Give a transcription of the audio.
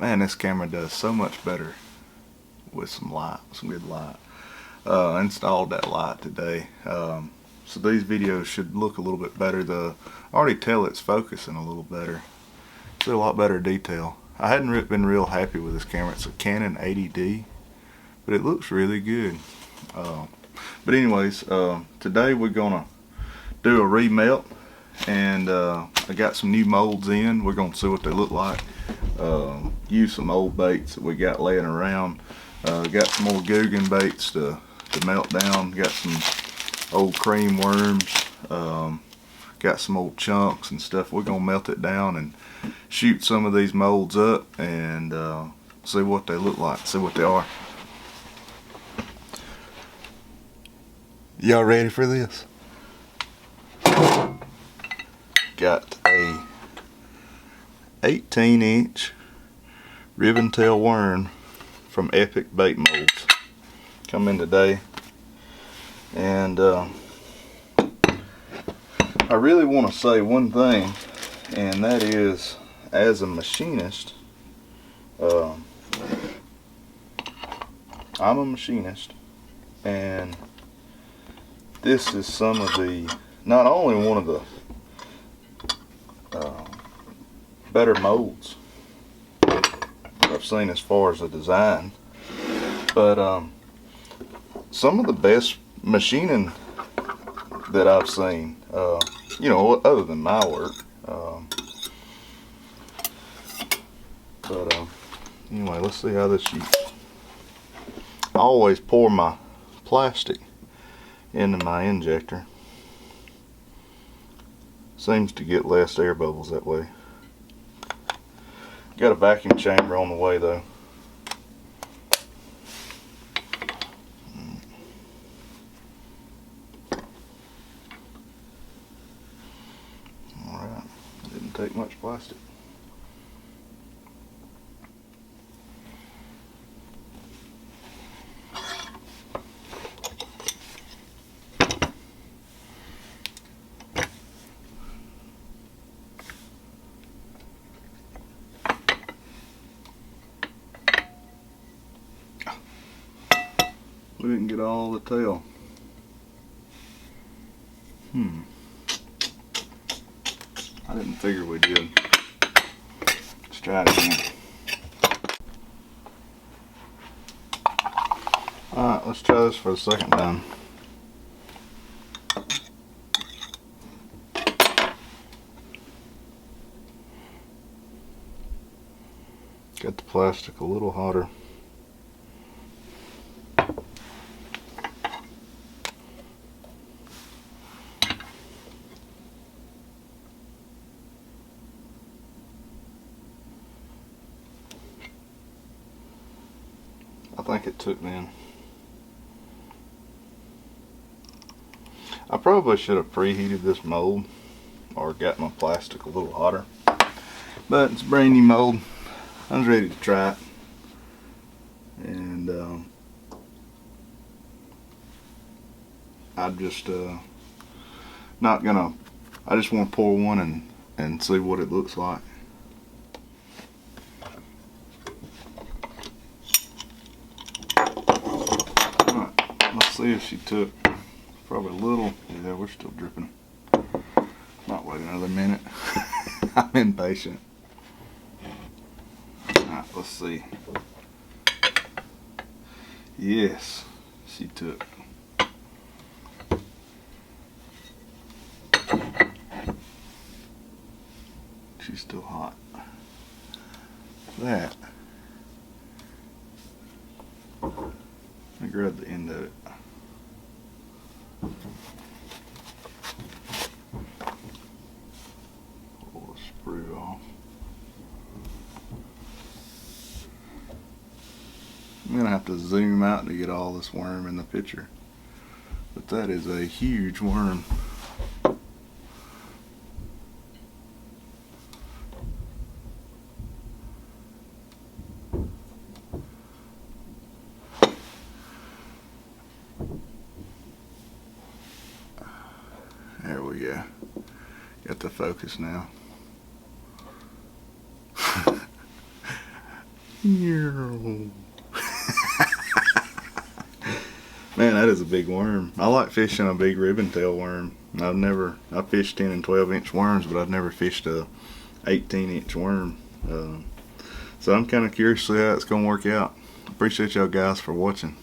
Man, this camera does so much better with some light, some good light. Installed that light today. So these videos should look a little bit better. I already tell it's focusing a little better. It's a lot better detail. I hadn't been real happy with this camera. It's a Canon 80D, but it looks really good. But anyways, today we're gonna do a remelt, and I got some new molds in. We're gonna see what they look like. Use some old baits that we got laying around. Got some more Googan baits to melt down. Got some old cream worms. Got some old chunks and stuff. We're gonna melt it down and shoot some of these molds up and see what they look like, see what they are. Y'all ready for this? Got a 18-inch ribbon tail worm from Epic Bait Molds. Come in today, and I really want to say one thing, and that is, as a machinist, I'm a machinist, and this is some of the, not only one of the better molds I've seen as far as the design, but some of the best machining that I've seen, you know, other than my work. Anyway, let's see how this shoots. I always pour my plastic into my injector. Seems to get less air bubbles that way. Got a vacuum chamber on the way though. Alright, didn't take much plastic. We didn't get all the tail. I didn't figure we did. Let's try it again. Alright, let's try this for the second time. Got the plastic a little hotter. I think it took then. I probably should have preheated this mold or got my plastic a little hotter, but it's a brand new mold. I was ready to try it, and I'm just not gonna, I just want to pour one and see what it looks like. Let's see if she took probably a little. Yeah, we're still dripping. Might wait another minute. I'm impatient. Alright, let's see. Yes, she took. She's still hot. That. Let me grab the end of it. Pull the sprue off. I'm gonna have to zoom out to get all this worm in the picture, but that is a huge worm. There we go. Got the focus now. Man, that is a big worm. I like fishing a big ribbon tail worm. I fished 10 and 12 inch worms, but I've never fished a 18-inch worm. So I'm kind of curious to see how it's going to work out. Appreciate y'all guys for watching.